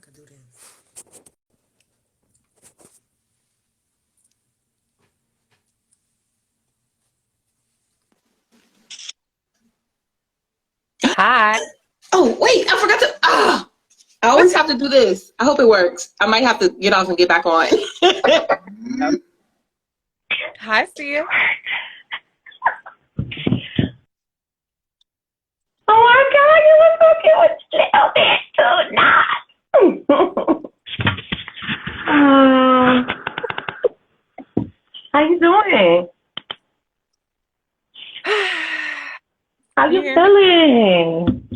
could do this. Hi. Oh, wait, I forgot to. I always have to do this. I hope it works. I might have to get off and get back on. Hi, Sia. Oh my God, you look so cute. Little bit too nice. How you doing? How you feeling?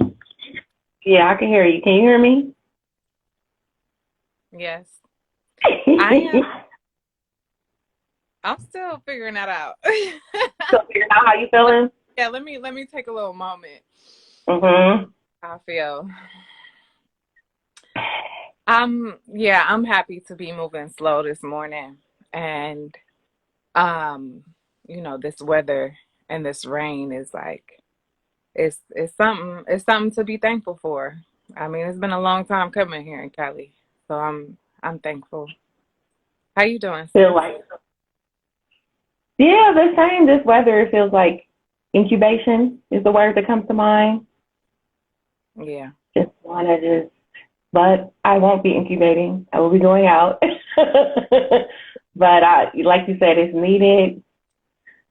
Yeah, I can hear you. Can you hear me? Yes. I am. I'm still figuring that out. Still figuring out how you feeling? Yeah, let me take a little moment. Mm-hmm. I feel. I'm happy to be moving slow this morning. And this weather and this rain is like it's something to be thankful for. I mean, it's been a long time coming here in Cali. So I'm thankful. How you doing, Feel sis? like, yeah, the same. This weather feels like incubation is the word that comes to mind. Yeah. But I won't be incubating. I will be going out. But like you said, it's needed.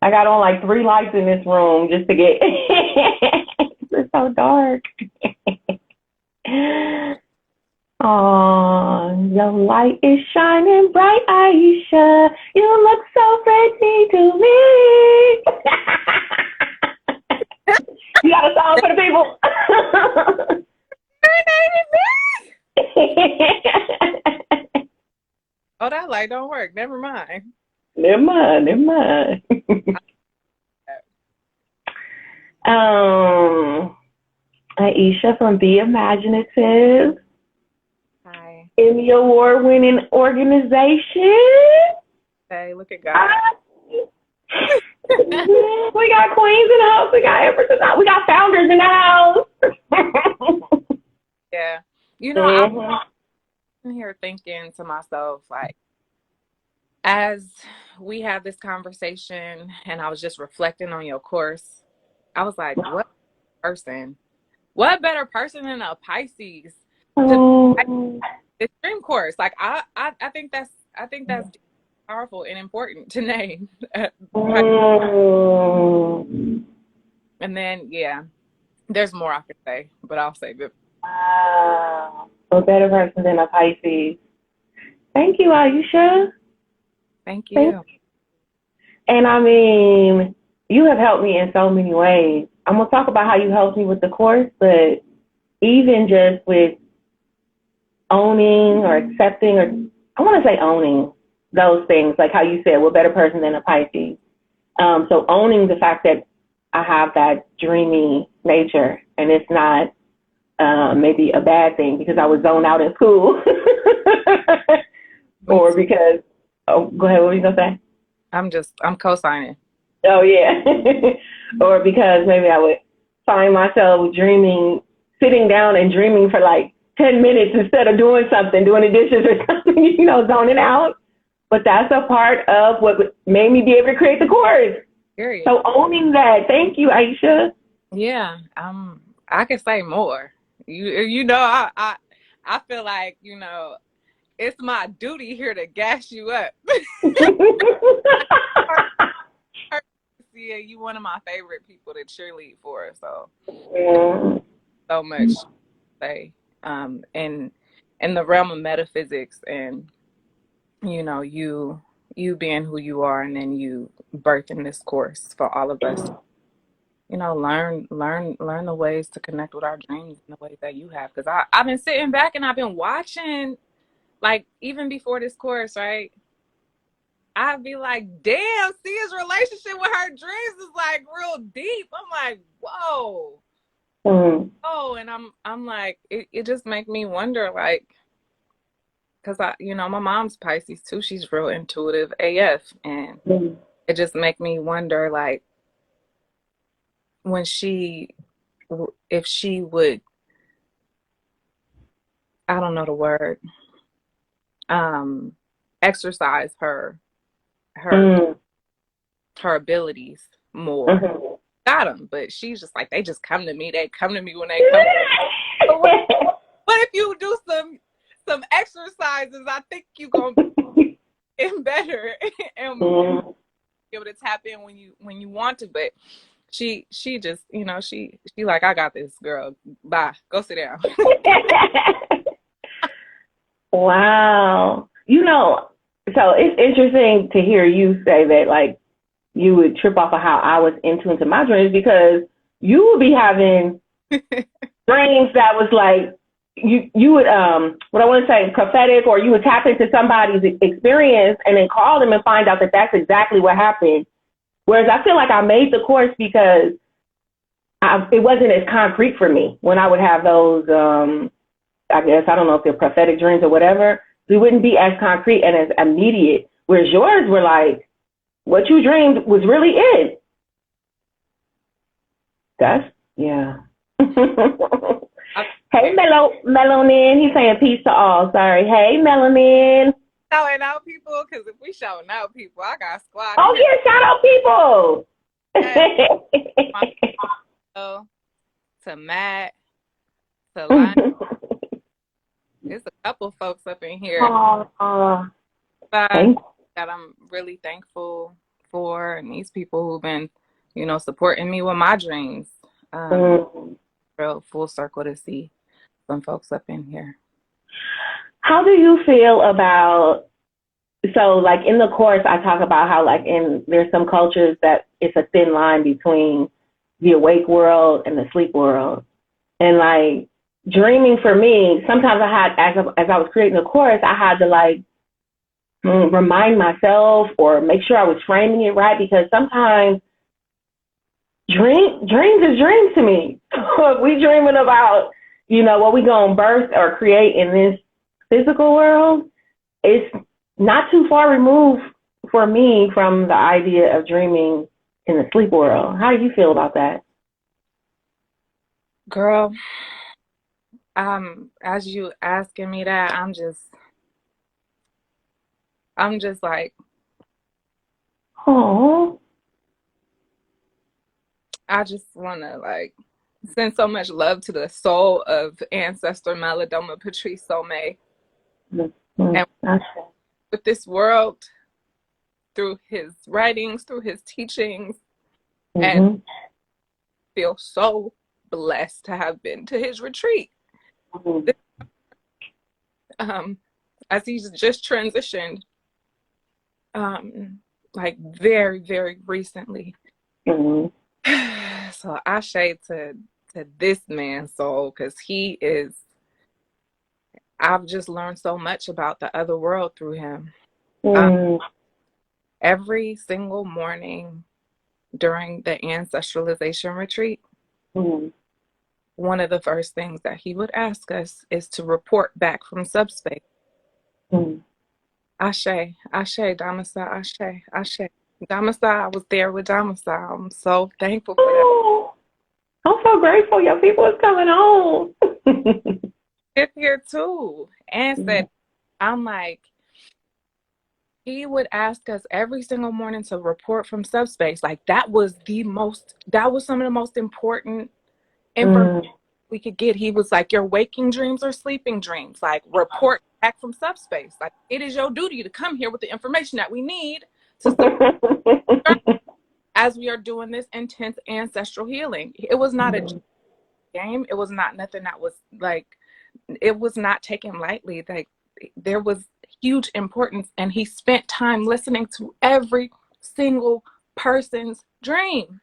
I got on like 3 lights in this room just to get. It's so dark. Oh, your light is shining bright, Ayesha. You look so pretty to me. You got a song for the people? Oh, that light don't work. Never mind. Never mind. Ayesha from BE-IMAGINATIve. Hi. Emmy Award-winning organization. Hey, look at God. We got queens in the house. We got empresses out. We got founders in the house. Yeah. I'm here thinking to myself, like, as we have this conversation and I was just reflecting on your course, I was like, what better person than a Pisces to this dream course? Like I think that's powerful and important to name. And then there's more I could say, but I'll save it. A better person than a Pisces. Thank you, Ayesha. Thank you. And I mean, you have helped me in so many ways. I'm going to talk about how you helped me with the course, but even just with owning or accepting, or I want to say owning those things, like how you said, we're a better person than a Pisces. So owning the fact that I have that dreamy nature, and it's not maybe a bad thing because I was zoned out in school, or because, oh, go ahead, what were you going to say? I'm co-signing. Oh, yeah. Or because maybe I would find myself sitting down and dreaming for like 10 minutes instead of doing something, doing the dishes or something, zoning out. But that's a part of what made me be able to create the course. Period. So owning that. Thank you, Ayesha. Yeah. I could say more. I feel like, it's my duty here to gas you up. Yeah, you one of my favorite people to cheerlead for. So, so much to say. In the realm of metaphysics, and you being who you are, and then you birthing this course for all of us. Learn the ways to connect with our dreams in the ways that you have. Because I've been sitting back and I've been watching, like, even before this course, right? I'd be like, damn, Sia's relationship with her dreams is like real deep. I'm like, whoa. Oh, and I'm like, it just make me wonder, like, because my mom's Pisces too. She's real intuitive AF. And it just make me wonder, like, if she would I don't know the word, exercise her Mm. her abilities more. Mm-hmm. Got them, but she's just like, they just come to me. They come to me when they come. But if you do some exercises, I think you're gonna get better and Mm. be able to tap in when you want to. But she just, she like, I got this, girl. Bye. Go sit down. Wow. So it's interesting to hear you say that, like, you would trip off of how I was into my dreams, because you would be having dreams that was like, you would, what I want to say, prophetic, or you would tap into somebody's experience and then call them and find out that that's exactly what happened. Whereas I feel like I made the course because it wasn't as concrete for me when I would have those, I guess, I don't know if they're prophetic dreams or whatever. They wouldn't be as concrete and as immediate. Whereas yours were like, what you dreamed was really it. Yeah. Hey, Melanin. He's saying peace to all. Sorry. Hey, Melanin. Shouting out people, because if we shouting out people, I got squad. Oh, yeah, shout out people. To Matt, to Lon. There's a couple folks up in here that I'm really thankful for, and these people who've been, supporting me with my dreams. Real full circle to see some folks up in here. How do you feel about, so like in the course, I talk about how like there's some cultures that it's a thin line between the awake world and the sleep world. And like dreaming for me, sometimes I had, as I was creating the course, I had to like remind myself or make sure I was framing it right, because sometimes dreams is dreams to me. If we dreaming about, what we gonna birth or create in this physical world, it's not too far removed for me from the idea of dreaming in the sleep world. How do you feel about that? Girl, as you asking me that, I'm just like, oh, I just want to like send so much love to the soul of ancestor Melodoma Patrice Somé. Mm-hmm. And with this world, through his writings, through his teachings, and feel so blessed to have been to his retreat. As he's just transitioned, like very, very recently. So I shade to this man's soul, because I've just learned so much about the other world through him. Every single morning during the ancestralization retreat, one of the first things that he would ask us is to report back from subspace. Ashe, Ashe, Damasa, Ashe, Ashe. Damasa, I was there with Damasa. I'm so thankful for that. I'm so grateful your people is coming home. It's here too. And said, I'm like, he would ask us every single morning to report from subspace. Like that was some of the most important information we could get. He was like, your waking dreams or sleeping dreams, like report back from subspace. Like it is your duty to come here with the information that we need to as we are doing this intense ancestral healing. It was not a game. It was not nothing that was like, it was not taken lightly. Like there was huge importance, and he spent time listening to every single person's dream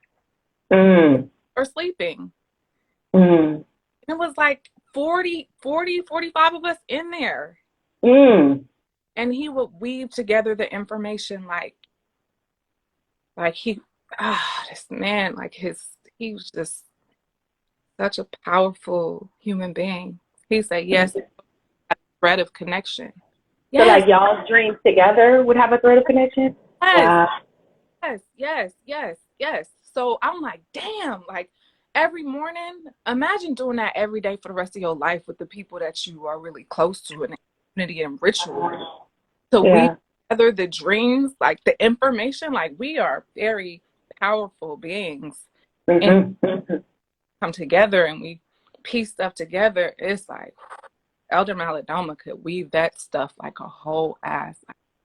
or sleeping. It was like 45 of us in there. And he would weave together the information this man, like he was just such a powerful human being. He said, yes, a thread of connection. Yes. So like y'all's dreams together would have a thread of connection? Yes. Wow. Yes. So I'm like, damn, like every morning, imagine doing that every day for the rest of your life with the people that you are really close to in the community and ritual. So we together the dreams, like the information, like we are very powerful beings. And come together and we piece stuff together. It's like Elder Maladoma could weave that stuff like a whole ass.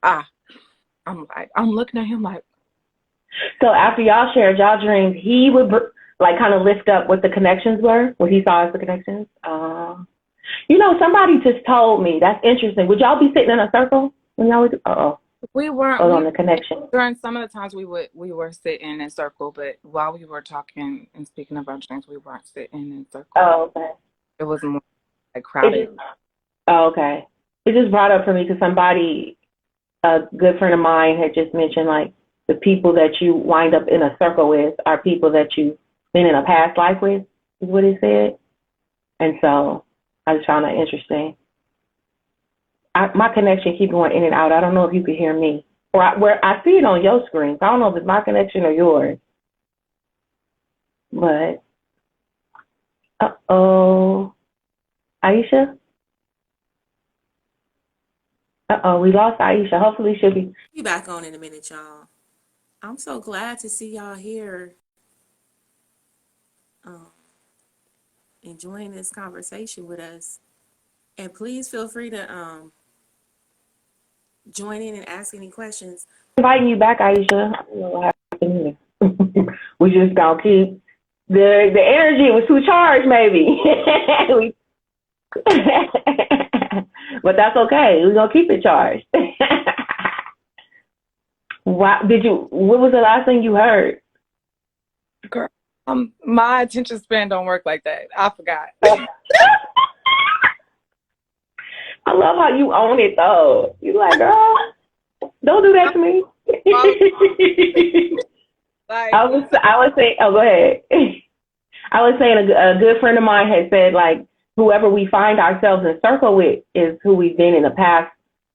I'm looking at him like. So after y'all shared y'all dreams, he would like kind of lift up what the connections were, what he saw as the connections. Somebody just told me, that's interesting. Would y'all be sitting in a circle when y'all would? We weren't on the connection. During some of the times we were sitting in a circle, but while we were talking and speaking about dreams, we weren't sitting in a circle. Oh, okay. It was more like crowded. Okay. It just brought up for me because somebody, a good friend of mine, had just mentioned like the people that you wind up in a circle with are people that you've been in a past life with, is what he said. And so I just found that interesting. My connection keeps going in and out. I don't know if you can hear me. Where I see it on your screen. So I don't know if it's my connection or yours. But, Ayesha? We lost Ayesha. Hopefully she'll be back on in a minute, y'all. I'm so glad to see y'all here. Enjoying this conversation with us. And please feel free to join in and ask any questions. Inviting you back, Ayesha. I don't know what happened here. We just gonna keep the energy was too charged, maybe. But that's okay. We're gonna keep it charged. What was the last thing you heard? Girl, my attention span don't work like that. I forgot. I love how you own it though. You're like, girl, don't do that to me. I was saying, go ahead. I was saying a good friend of mine had said like whoever we find ourselves in circle with is who we've been in a past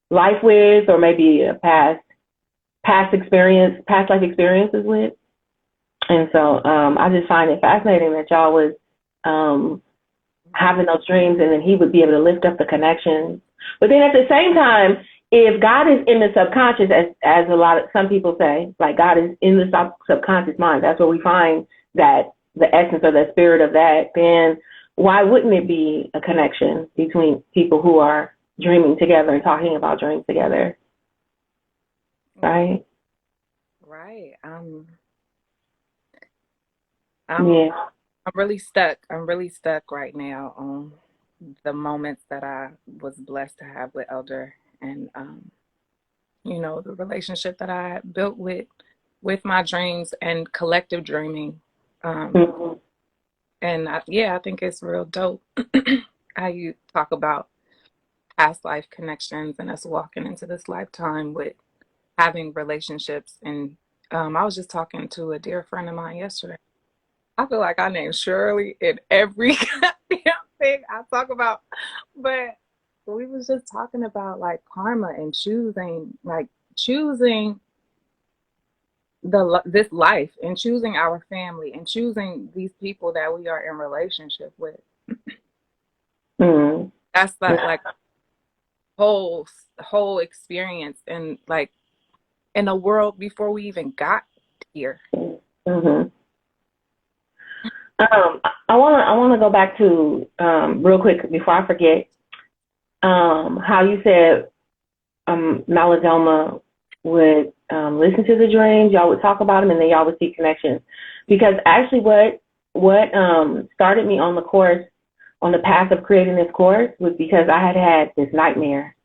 life with, or maybe a past life experiences with. And so I just find it fascinating that y'all was having those dreams, and then he would be able to lift up the connections. But then at the same time, if God is in the subconscious, as some people say, like God is in the subconscious mind, that's where we find that the essence or the spirit of that, then why wouldn't it be a connection between people who are dreaming together and talking about dreams together? Right? Right. I'm really stuck. I'm really stuck right now on the moments that I was blessed to have with Elder, and the relationship that I built with my dreams and collective dreaming. And I think it's real dope how you talk about past life connections and us walking into this lifetime with having relationships. And I was just talking to a dear friend of mine yesterday. I feel like I named Shirley in every thing I talk about, but we was just talking about like karma and choosing this life and choosing our family and choosing these people that we are in relationship with. That's like whole experience, and like in a world before we even got here. I want to go back to real quick before I forget how you said Maladoma would listen to the dreams, y'all would talk about them, and then y'all would see connections. Because actually what started me on the course, on the path of creating this course, was because I had this nightmare.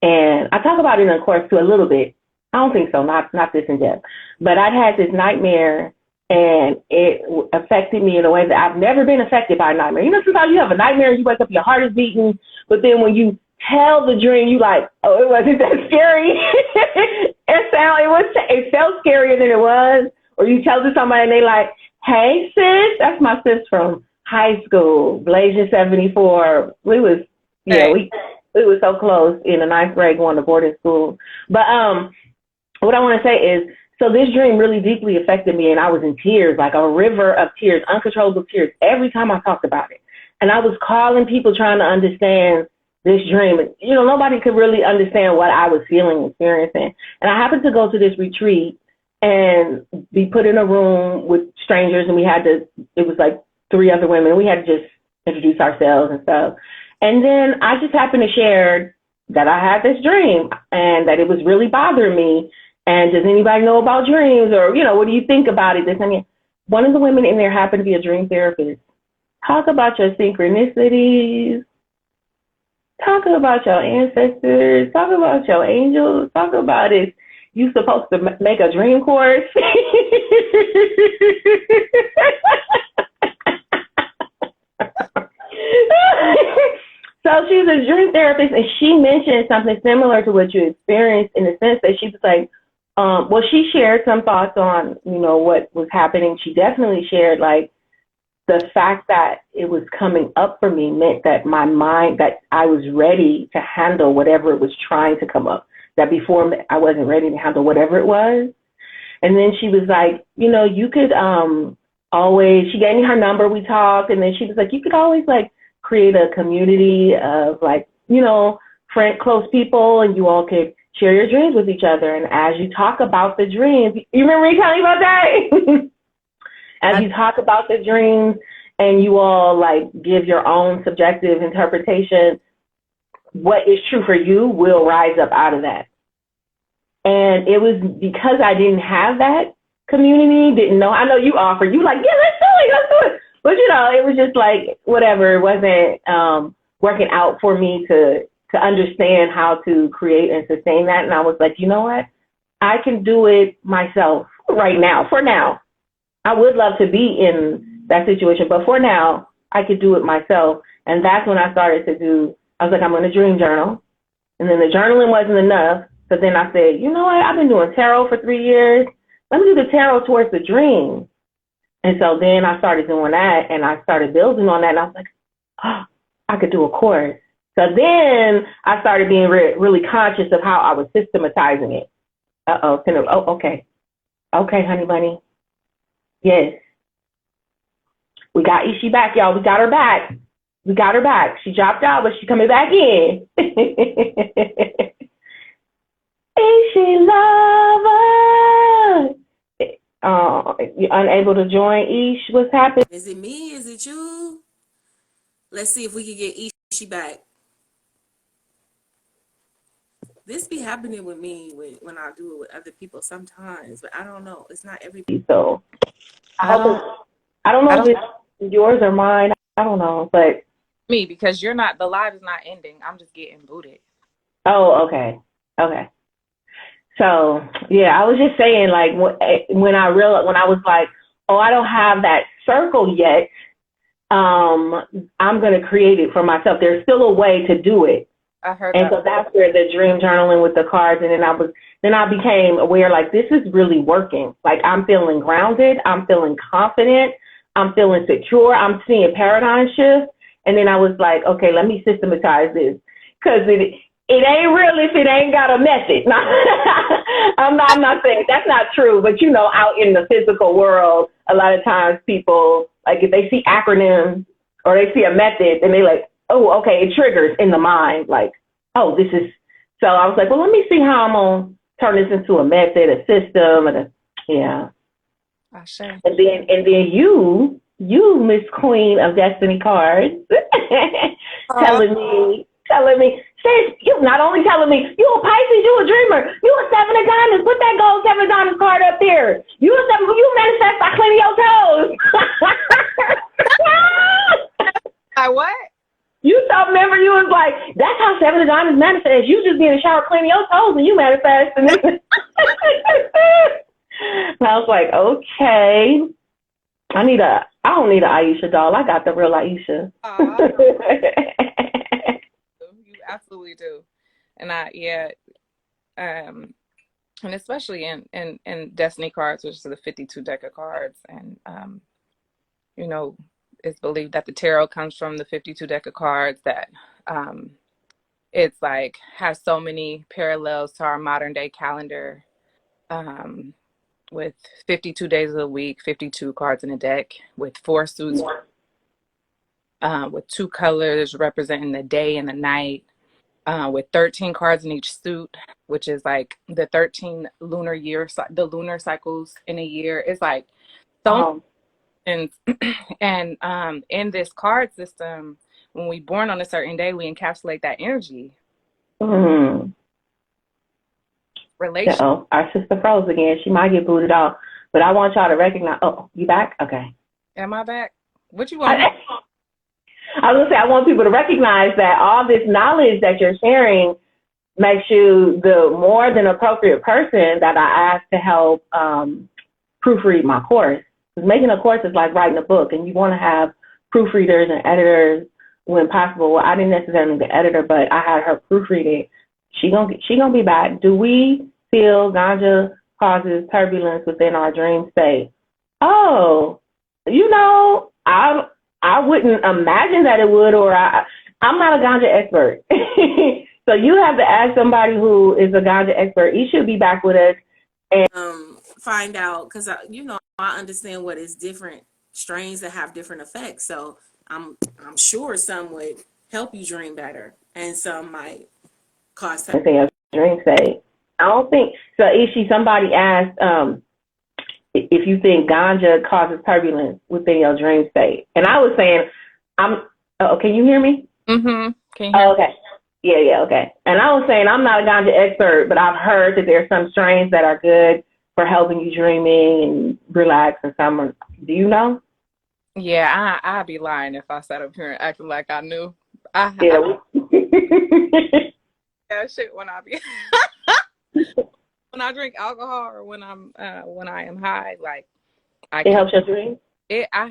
And I talk about it in the course too a little bit. I don't think so, not this in depth. But I'd had this nightmare, and it affected me in a way that I've never been affected by a nightmare. You know, sometimes you have a nightmare, you wake up, your heart is beating, but then when you tell the dream, you like, oh, it wasn't that scary. It felt scarier than it was. Or you tell to somebody and they like, hey sis, that's my sis from high school, Blasian 74. We was so close in the ninth grade going to boarding school. But what I want to say is, So this dream really deeply affected me, and I was in tears, like a river of tears, uncontrollable tears, every time I talked about it. And I was calling people trying to understand this dream. You know, nobody could really understand what I was feeling and experiencing. And I happened to go to this retreat and be put in a room with strangers, and we had to, it was like 3 other women. We had to just introduce ourselves and stuff. And then I just happened to share that I had this dream and that it was really bothering me. And does anybody know about dreams? Or, you know, what do you think about it? This and that. One of the women in there happened to be a dream therapist. Talk about your synchronicities. Talk about your ancestors. Talk about your angels. Talk about it. You supposed to make a dream course. So she's a dream therapist, and she mentioned something similar to what you experienced, in the sense that she was like, well, she shared some thoughts on, you know, what was happening. She definitely shared, like, the fact that it was coming up for me meant that my mind, that I was ready to handle whatever it was trying to come up, that before I wasn't ready to handle whatever it was. And then she was like, you know, you could always, she gave me her number, we talked, and then she was like, you could always, like, create a community of, like, you know, close people, and you all could share your dreams with each other. And as you talk about the dreams, you remember me telling you about that? As you talk about the dreams and you all, like, give your own subjective interpretation, what is true for you will rise up out of that. And it was because I didn't have that community, didn't know. I know you offered, you like, yeah, let's do it. But, you know, it was just like, whatever, it wasn't working out for me to understand how to create and sustain that. And I was like, you know what? I can do it myself right now, for now. I would love to be in that situation, but for now, I could do it myself. And that's when I started to do, I was like, I'm going to dream journal. And then the journaling wasn't enough. So then I said, you know what? I've been doing tarot for 3 years. Let me do the tarot towards the dream. And so then I started doing that, and I started building on that. And I was like, oh, I could do a course. So then I started being really conscious of how I was systematizing it. Oh, okay. Okay, honey bunny. Yes. We got Ishi back, y'all. We got her back. We got her back. She dropped out, but she's coming back in. Ishi lover. You're unable to join, Ish. What's happening? Is it me? Is it you? Let's see if we can get Ishi back. This be happening with me when I do it with other people sometimes, but I don't know. It's not everybody. So I don't know if it's yours or mine. I don't know, but me, because you're not, the live is not ending. I'm just getting booted. Oh, okay. Okay. So, yeah, I was just saying, like, when I was like, oh, I don't have that circle yet, I'm going to create it for myself. There's still a way to do it. I heard and that. So that's where the dream journaling with the cards, and then I became aware, like, this is really working. Like, I'm feeling grounded. I'm feeling confident. I'm feeling secure. I'm seeing paradigm shift. And then I was like, okay, let me systematize this, because it ain't real if it ain't got a method. I'm not saying that's not true, but, you know, out in the physical world, a lot of times people, like, if they see acronyms or they see a method, and they like, oh, okay, it triggers in the mind, like, oh, this is, so I was like, well, let me see how I'm going to turn this into a method, a system, yeah. Sure. And then you, Miss Queen of Destiny Cards, telling me, you not only telling me, you a Pisces, you a dreamer, you a 7 of diamonds, put that gold 7 of diamonds card up there. You manifest by cleaning your toes. What? You thought, remember, you was like, that's how 7 of diamonds manifest. You just be in the shower cleaning your toes and you manifest. And I was like, okay. I don't need an Ayesha doll. I got the real Ayesha. You absolutely do. And and especially in Destiny cards, which is the 52 deck of cards. And, you know, it's believed that the tarot comes from the 52 deck of cards, that it's like has so many parallels to our modern day calendar. with 52 days of the week, 52 cards in a deck, with 4 suits, with 2 colors representing the day and the night, with 13 cards in each suit, which is like the 13 lunar year, the lunar cycles in a year. It's like so. And in this card system, when we born on a certain day, we encapsulate that energy. Relation. Our sister froze again. She might get booted off, but I want y'all to recognize. Oh, you back? Okay. Am I back? What you want? I was gonna say I want people to recognize that all this knowledge that you're sharing makes you the more than appropriate person that I asked to help proofread my course. Because making a course is like writing a book, and you want to have proofreaders and editors when possible. Well, I didn't necessarily be the editor, but I had her proofread it. She gonna be back. Do we feel ganja causes turbulence within our dream state? Oh, I wouldn't imagine that it would, or I'm not a ganja expert. So you have to ask somebody who is a ganja expert. He should be back with us and find out, because I understand what is different strains that have different effects. So I'm sure some would help you dream better, and some might cause dream state. I don't think so. Somebody asked if you think ganja causes turbulence within your dream state, and I was saying, can you hear me? Mm-hmm. Can you hear me? Okay. Yeah, okay. And I was saying I'm not a ganja expert, but I've heard that there's some strains that are good for helping you dreaming and relax and some. Do you know? Yeah, I'd be lying if I sat up here and acted like I knew. Yeah, shit when I be when I drink alcohol or when I am high, like it helps your dream. I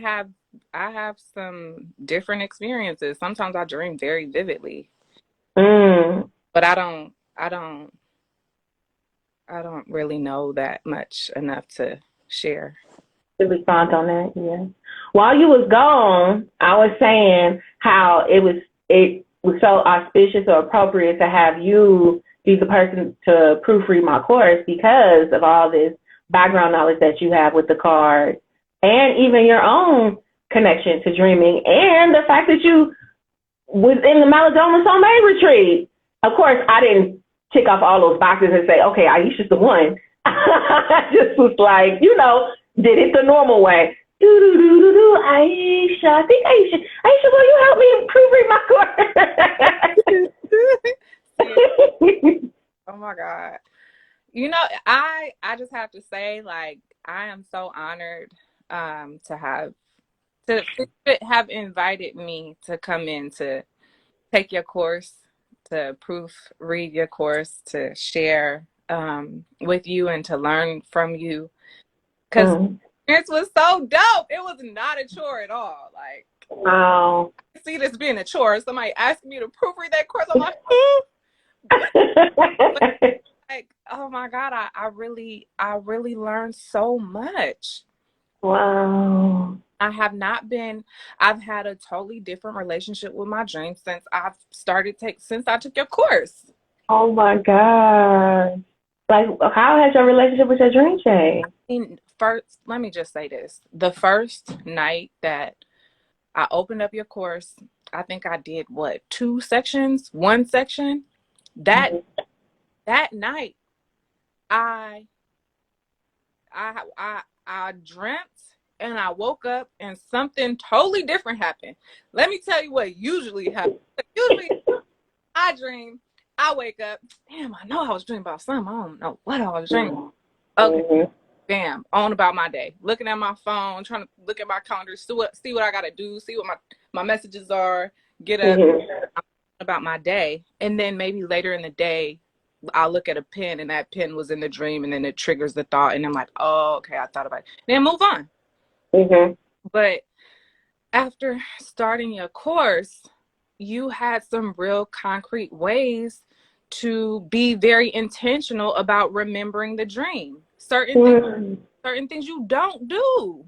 have some different experiences. Sometimes I dream very vividly. But I don't really know that much enough to share. To respond on that, yeah. While you was gone, I was saying how it was so auspicious or appropriate to have you be the person to proofread my course because of all this background knowledge that you have with the cards and even your own connection to dreaming and the fact that you was in the Maladoma Soleil retreat. Of course, I didn't tick off all those boxes and say, okay, Ayesha's the one. I just was like, did it the normal way. Ayesha, I think Ayesha, will you help me proofread my course? Oh my God. I just have to say, like, I am so honored to have invited me to come in to take your course, to proofread your course, to share with you and to learn from you. Because it was so dope. It was not a chore at all. Like, wow. I see this being a chore. Somebody asking me to proofread that course. I'm like, like, oh my God, I really learned so much. Wow. I've had a totally different relationship with my dreams since I took your course. Oh my God. Like, how has your relationship with your dream changed? First, let me just say this. The first night that I opened up your course, I think I did 2 sections, 1 section. That night, I dreamt and I woke up and something totally different happened. Let me tell you what usually happens. Usually, I dream, I wake up, damn, I know I was dreaming about something. I don't know what I was dreaming. Okay, bam, on about my day. Looking at my phone, trying to look at my calendar, see what I got to do, see what my messages are, get up about my day. And then maybe later in the day, I'll look at a pen and that pen was in the dream and then it triggers the thought and I'm like, oh, okay, I thought about it. Then move on. But after starting your course, you had some real concrete ways to be very intentional about remembering the dream. Certain things you don't do.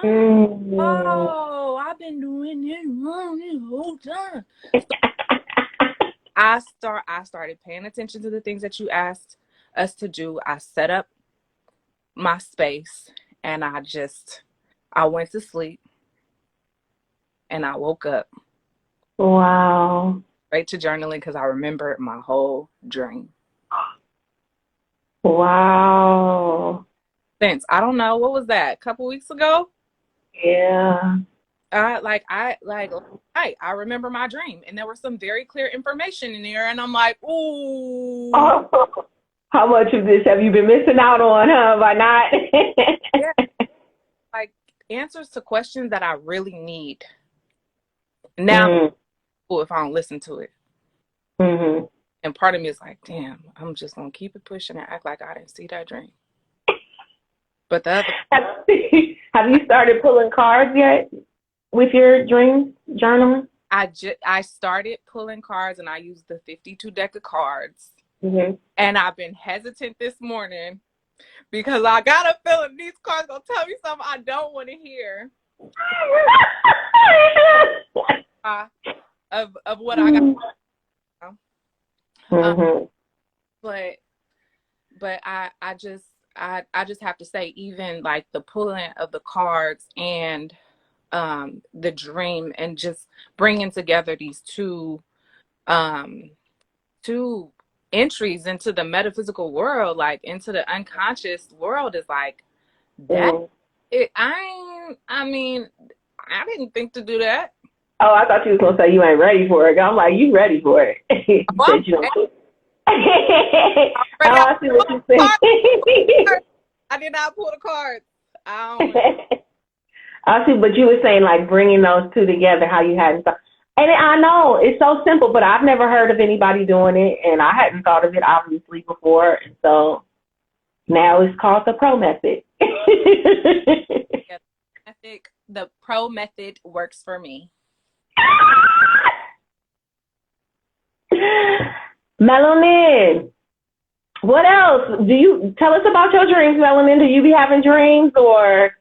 Oh, I've been doing it wrong this whole time. I started paying attention to the things that you asked us to do. I set up my space, and I went to sleep, and I woke up Wow. straight to journaling because I remembered my whole dream. Wow. Since, I don't know, what was that, a couple weeks ago? Yeah. I remember my dream, and there was some very clear information in there, and I'm like, ooh. Oh, how much of this have you been missing out on, huh? By not? Yeah, like answers to questions that I really need. Now, if I don't listen to it. Mm-hmm. And part of me is like, damn, I'm just gonna keep it pushing and act like I didn't see that dream. But the other, Have you started pulling cards yet with your dream journaling? I started pulling cards, and I used the 52 deck of cards. Mm-hmm. And I've been hesitant this morning because I got a feeling these cards gonna tell me something I don't want to hear. Of what I got. Mm-hmm. But I just have to say, even like the pulling of the cards and the dream, and just bringing together these two entries into the metaphysical world, like into the unconscious world, is like that. I mean, I didn't think to do that. Oh, I thought you was gonna say you ain't ready for it. I'm like, you ready for it? You said you don't. I see what you said. I did not pull the cards. I see, but you were saying like bringing those two together, how you hadn't thought. And I know it's so simple, but I've never heard of anybody doing it, and I hadn't thought of it obviously before. And so now it's called the P.R.O method. The P.R.O method works for me. Melanin, what else? Do you tell us about your dreams, Melanin? Do you be having dreams, or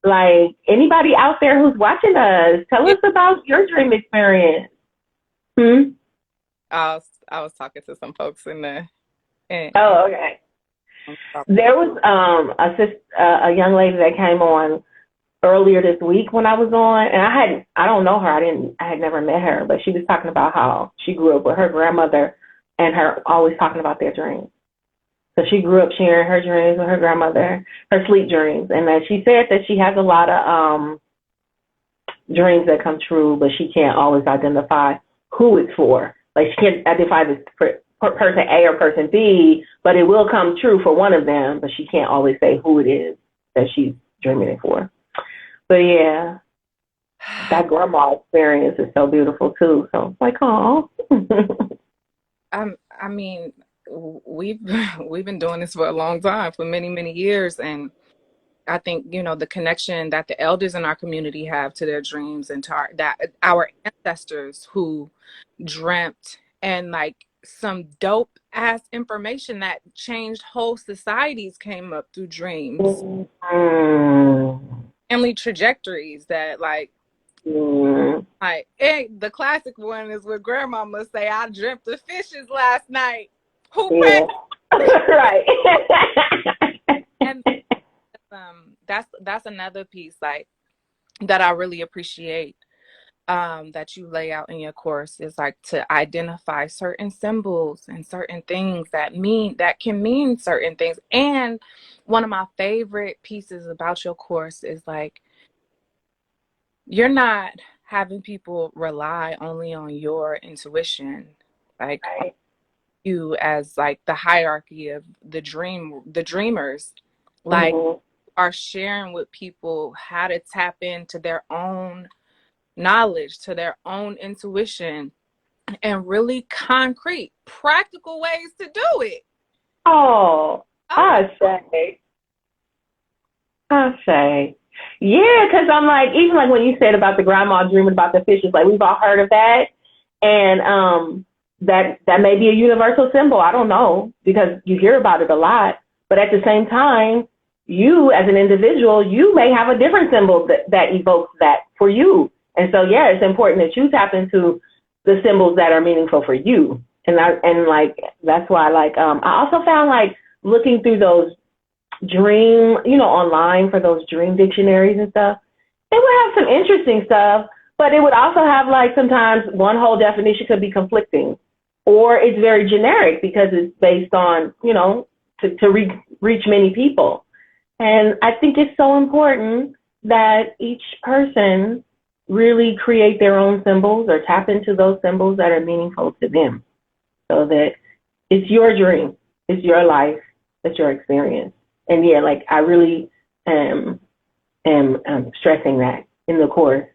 like anybody out there who's watching us? Tell us about your dream experience. I was talking to some folks in the. Oh, okay. There was a young lady that came on earlier this week when I was on, and I don't know her. I had never met her, but she was talking about how she grew up with her grandmother and her always talking about their dreams. So she grew up sharing her dreams with her grandmother, her sleep dreams, and then she said that she has a lot of dreams that come true, but she can't always identify who it's for. Like she can't identify this person A or person B, but it will come true for one of them, but she can't always say who it is that she's dreaming it for. But yeah, that grandma experience is so beautiful too. So it's like, oh. I mean, we've been doing this for a long time, for many, many years, and I think, the connection that the elders in our community have to their dreams, and to our ancestors who dreamt, and like some dope ass information that changed whole societies came up through dreams. Family trajectories that like the classic one is where grandma must say, I dreamt of fishes last night. Who yeah. Right. And that's another piece like that I really appreciate that you lay out in your course, is like to identify certain symbols and certain things that can mean certain things. And one of my favorite pieces about your course is like, you're not having people rely only on your intuition, like you as like the hierarchy of the dreamers, like are sharing with people how to tap into their own knowledge, to their own intuition, and really concrete, practical ways to do it. Oh, I say. Yeah, because I'm like, even like when you said about the grandma dreaming about the fishes, like we've all heard of that. And that may be a universal symbol. I don't know, because you hear about it a lot. But at the same time, you as an individual, you may have a different symbol that evokes that for you. And so, yeah, it's important that you tap into the symbols that are meaningful for you. And like that's why I also found like looking through those dream, online for those dream dictionaries and stuff, it would have some interesting stuff, but it would also have like sometimes one whole definition could be conflicting, or it's very generic because it's based on, to reach many people. And I think it's so important that each person really create their own symbols or tap into those symbols that are meaningful to them, so that it's your dream, it's your life, it's your experience. And yeah, like I really am stressing that in the course.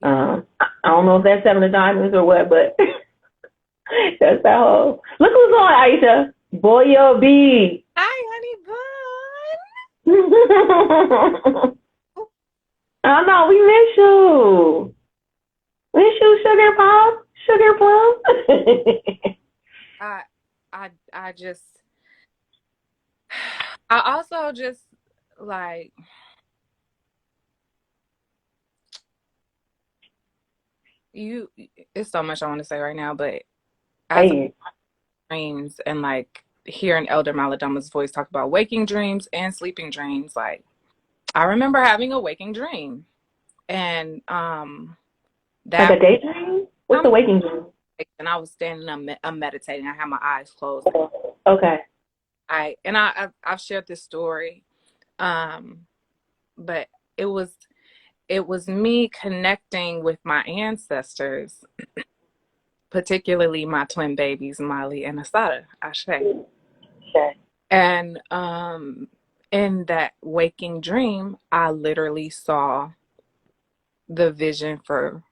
I don't know if that's 7 of Diamonds or what, but that's that whole. Look who's on, Ayesha. Boyo B. Hi, honey bun. Oh no, we miss you. Miss you, Sugar Pop, Sugar Plum. I also just like, it's so much I want to say right now, but as dreams and like hearing Elder Maladama's voice talk about waking dreams and sleeping dreams, like I remember having a waking dream, and that like a daydream. What's the waking dream? And I was standing up, I'm meditating. I had my eyes closed. Okay. I've shared this story, but it was me connecting with my ancestors, particularly my twin babies, Molly and Asada, Ashe. Okay. And in that waking dream, I literally saw the vision for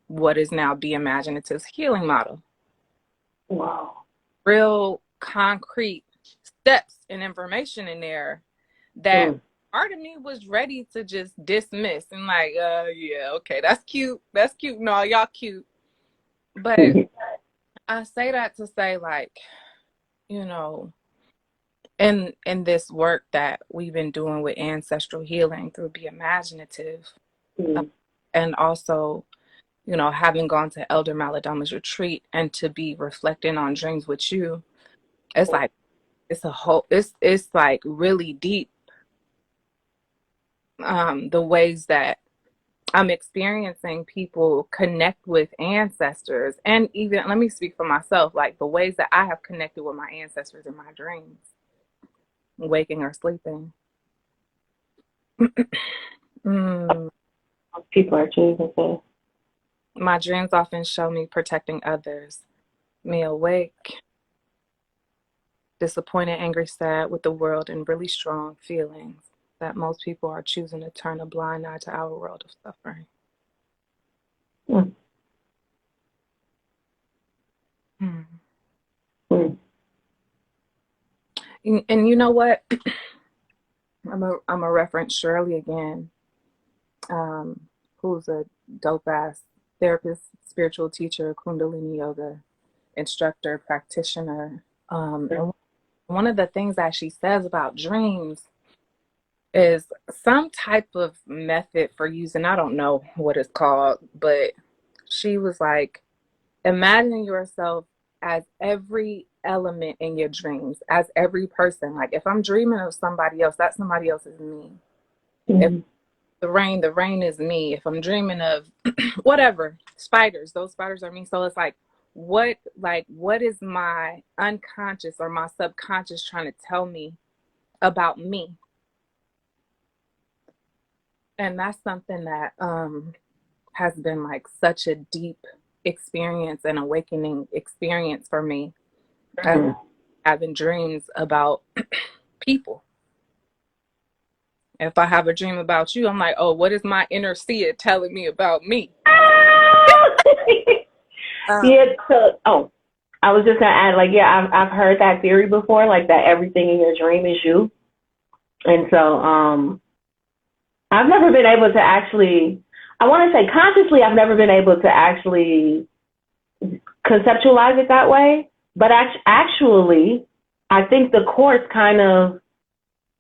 what is now BE-IMAGINATIVE's healing model. Wow. Real concrete steps and information in there that part of me was ready to just dismiss and like, yeah, okay, that's cute. No, y'all cute. But I say that to say, like, in this work that we've been doing with ancestral healing through BE-IMAGINATIVE, and also, having gone to Elder Maladama's retreat and to be reflecting on dreams with you, it's like, it's like really deep. The ways that I'm experiencing people connect with ancestors, and even, let me speak for myself, like the ways that I have connected with my ancestors in my dreams, waking or sleeping. People are choosing to. My dreams often show me protecting others, me awake, disappointed, angry, sad with the world, and really strong feelings that most people are choosing to turn a blind eye to our world of suffering. And you know what? I'm a reference Shirley again, who's a dope-ass therapist, spiritual teacher, Kundalini yoga instructor, practitioner. And one of the things that she says about dreams is some type of method for using, I don't know what it's called, but she was like, imagine yourself as every element in your dreams, as every person. Like if I'm dreaming of somebody else, that somebody else is me. If the rain is me. If I'm dreaming of whatever, spiders, those spiders are me. So it's like what is my unconscious or my subconscious trying to tell me about me? And that's something that has been like such a deep experience and awakening experience for me. Having dreams about people. If I have a dream about you, I'm like, oh, what is my inner seer telling me about me? I was just gonna add, like, yeah, I've heard that theory before, like that everything in your dream is you. And so I've never been able to actually, I want to say consciously, I've never been able to actually conceptualize it that way. But actually, I think the course kind of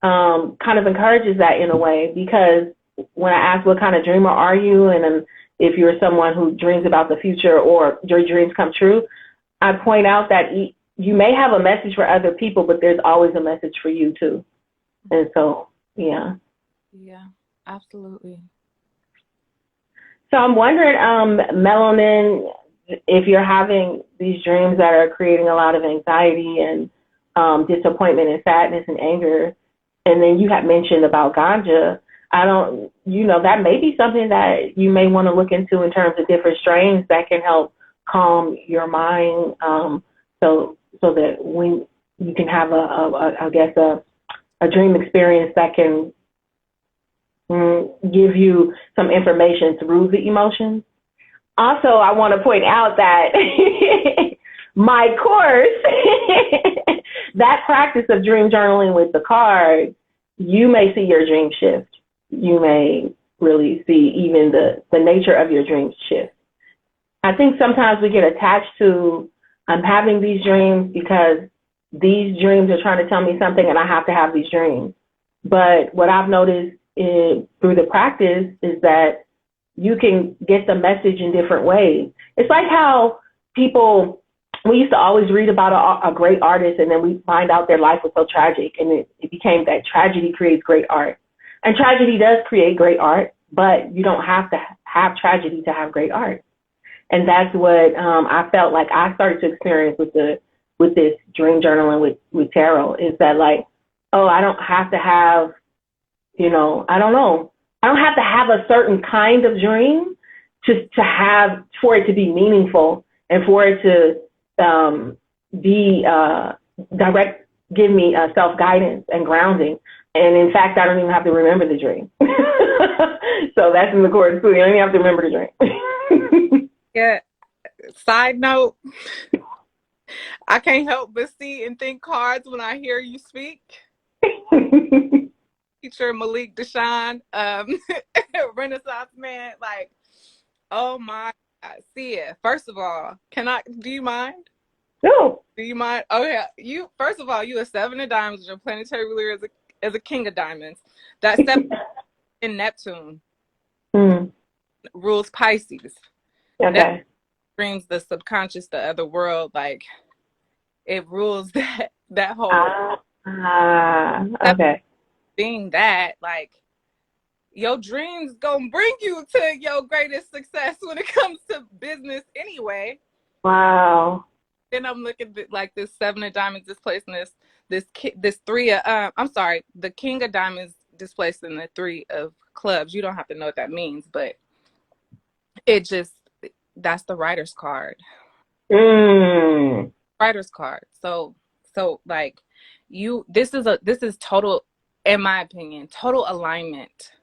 encourages that in a way, because when I ask what kind of dreamer are you, and if you're someone who dreams about the future or your dreams come true, I point out that you may have a message for other people, but there's always a message for you too. And so, yeah. Yeah, absolutely. So I'm wondering, Melanin, if you're having these dreams that are creating a lot of anxiety and disappointment and sadness and anger, and then you had mentioned about ganja, that may be something that you may want to look into in terms of different strains that can help calm your mind, so that when you can have a dream experience that can give you some information through the emotions. Also, I want to point out that my course, that practice of dream journaling with the cards, you may see your dream shift. You may really see even the nature of your dreams shift. I think sometimes we get attached to, I'm having these dreams because these dreams are trying to tell me something and I have to have these dreams. But what I've noticed through the practice is that you can get the message in different ways. It's like how we used to always read about a great artist and then we find out their life was so tragic, and it became that tragedy creates great art. And tragedy does create great art, but you don't have to have tragedy to have great art. And that's what I felt like I started to experience with this dream journaling with tarot, is that like, oh, I don't have to have, I don't know. I don't have to have a certain kind of dream for it to be meaningful and for it to be give me self-guidance and grounding. And in fact, I don't even have to remember the dream. So that's in the course too. You don't even have to remember the dream. Yeah. Side note, I can't help but see and think cards when I hear you speak. Teacher Malik Deshawn, Renaissance man, like, oh my God. See it. First of all, do you mind? No. Do you mind? Oh yeah. First of all, you a 7 of diamonds, your planetary ruler is a king of diamonds. That 7 in Neptune rules Pisces. Okay. Neptune brings the subconscious, the other world, like it rules that whole okay. Being that, like, your dreams gonna bring you to your greatest success when it comes to business anyway. Wow. Then I'm looking at like this 7 of diamonds displacing this 3 of the king of diamonds displacing the 3 of clubs. You don't have to know what that means, but that's the writer's card. Writer's card. So like this is total, in my opinion, total alignment.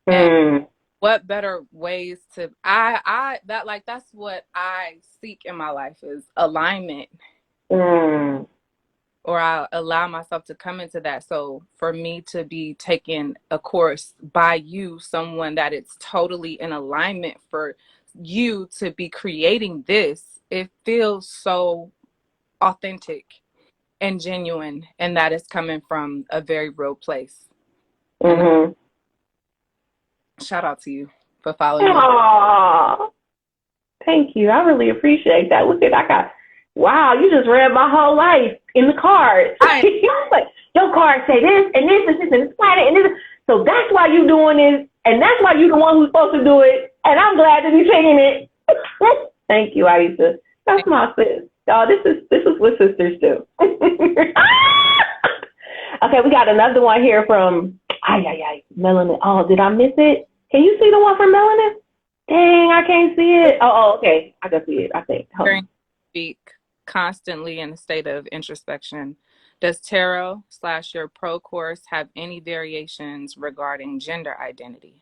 And what better ways to that's what I seek in my life, is alignment. Or I allow myself to come into that. So for me to be taking a course by you, someone that it's totally in alignment for you to be creating this, it feels so authentic and genuine, and that is coming from a very real place. Shout out to you for following me. Thank you. I really appreciate that. Look at wow, you just read my whole life in the cards. Like, your cards say this and this and this and this planet and this. So that's why you doing this, and that's why you the one who's supposed to do it. And I'm glad to be singing it. Thank you, Ayesha. That's my sis. Oh, this is what sisters do. Okay, we got another one here from Melanin. Oh, did I miss it? Can you see the one from Melanin? Dang, I can't see it. Oh, okay. I can see it, I think. Speak constantly in a state of introspection. Does tarot / your P.R.O course have any variations regarding gender identity?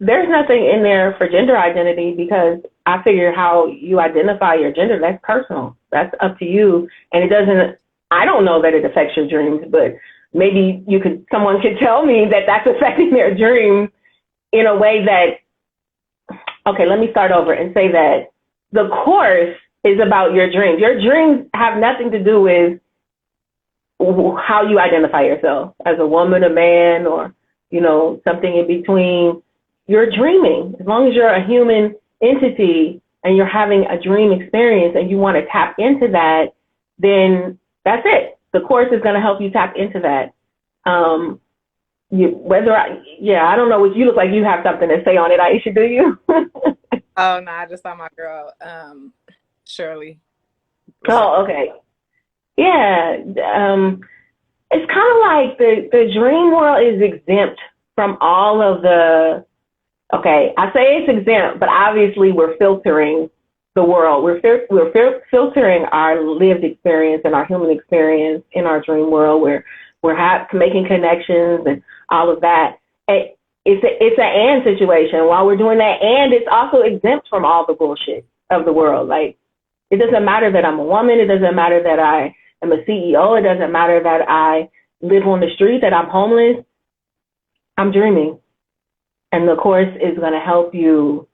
There's nothing in there for gender identity, because I figure how you identify your gender, that's personal. That's up to you. And I don't know that it affects your dreams, but maybe someone could tell me that that's affecting their dreams in a way that, okay, let me start over and say that the course is about your dreams. Your dreams have nothing to do with how you identify yourself as a woman, a man, or, something in between. You're dreaming. As long as you're a human entity and you're having a dream experience and you want to tap into that, then that's it. the course is going to help you tap into that. I don't know what you look like. You have something to say on it, Ayesha, do you? Oh, no, I just saw my girl, Shirley. Oh, okay. Yeah. It's kind of like the dream world is exempt from all of the, okay, I say it's exempt, but obviously we're filtering the world. We're filtering our lived experience and our human experience in our dream world. We're making connections and all of that. It's an and situation. While we're doing that, and it's also exempt from all the bullshit of the world. Like, it doesn't matter that I'm a woman. It doesn't matter that I am a CEO. It doesn't matter that I live on the street, that I'm homeless. I'm dreaming. And the course is going to help you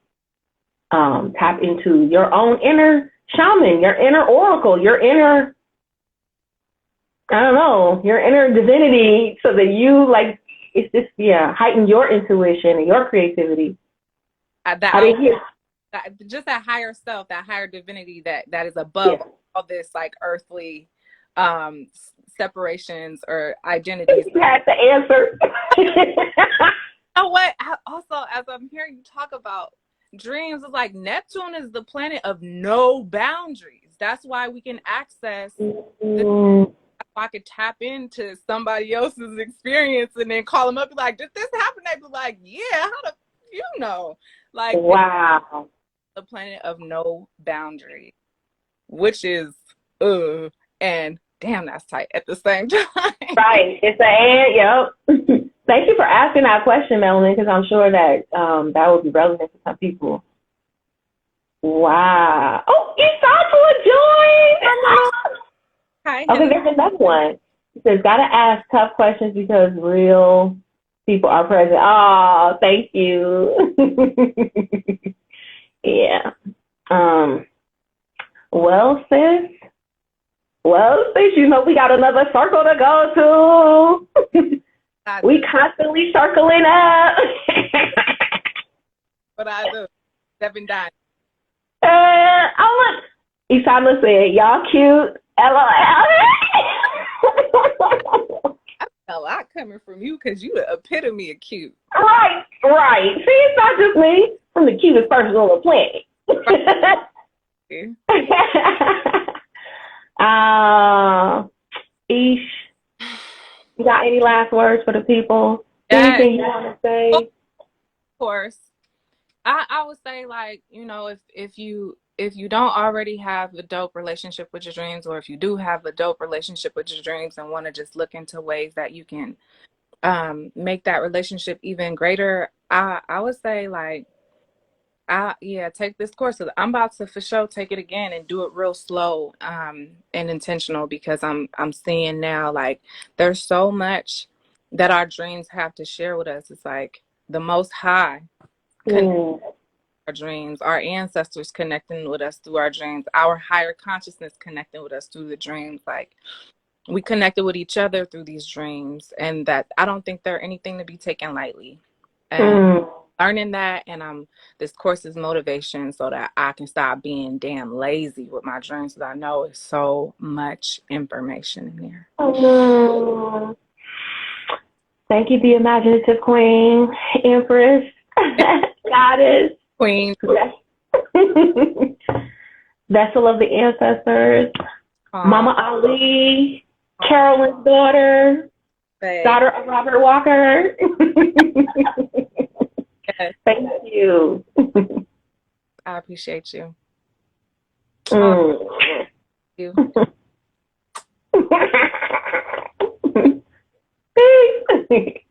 tap into your own inner shaman, your inner oracle, your inner, your inner divinity, so that you, like, it's just, heighten your intuition and your creativity. Just that higher self, that higher divinity that is above all this, like, earthly separations or identities. You had the answer. You know what? Also, as I'm hearing you talk about dreams, it's like Neptune is the planet of no boundaries. That's why we can access I could tap into somebody else's experience and then call them up and be like, did this happen? They'd be like, yeah, how do you know? Like, wow. The planet of no boundaries, which is and damn, that's tight at the same time. Right. It's yep. Thank you for asking that question, Melanie, because I'm sure that that would be relevant to some people. Wow. Oh, Isatu joined. Hi, okay, there's another one. It says, gotta ask tough questions because real people are present. Oh, thank you. Yeah. Well, sis, you know we got another circle to go to. We constantly circling up. What I do? 7 dimes. Oh, look. Isama said, y'all cute. LOL. That's a lot coming from you because you the epitome of cute. Right. See, it's not just me. I'm the cutest person on the planet. Ish, you got any last words for the people? Anything you want to say? Of course. I would say, like, you know, if you don't already have a dope relationship with your dreams, or if you do have a dope relationship with your dreams and want to just look into ways that you can make that relationship even greater, I would say, like, take this course. I'm about to for sure take it again and do it real slow and intentional, because I'm seeing now, like, there's so much that our dreams have to share with us. It's like the Most High our dreams, our ancestors connecting with us through our dreams, our higher consciousness connecting with us through the dreams. Like, we connected with each other through these dreams, and that I don't think they're anything to be taken lightly. And learning that, and this course is motivation so that I can stop being damn lazy with my dreams, because I know it's so much information in there. Thank you, the imaginative queen, empress, goddess, Queen, vessel of the ancestors, Mama Ali, Carolyn's daughter, daughter of Robert Walker. Yes. Thank you. I appreciate you. You. Peace.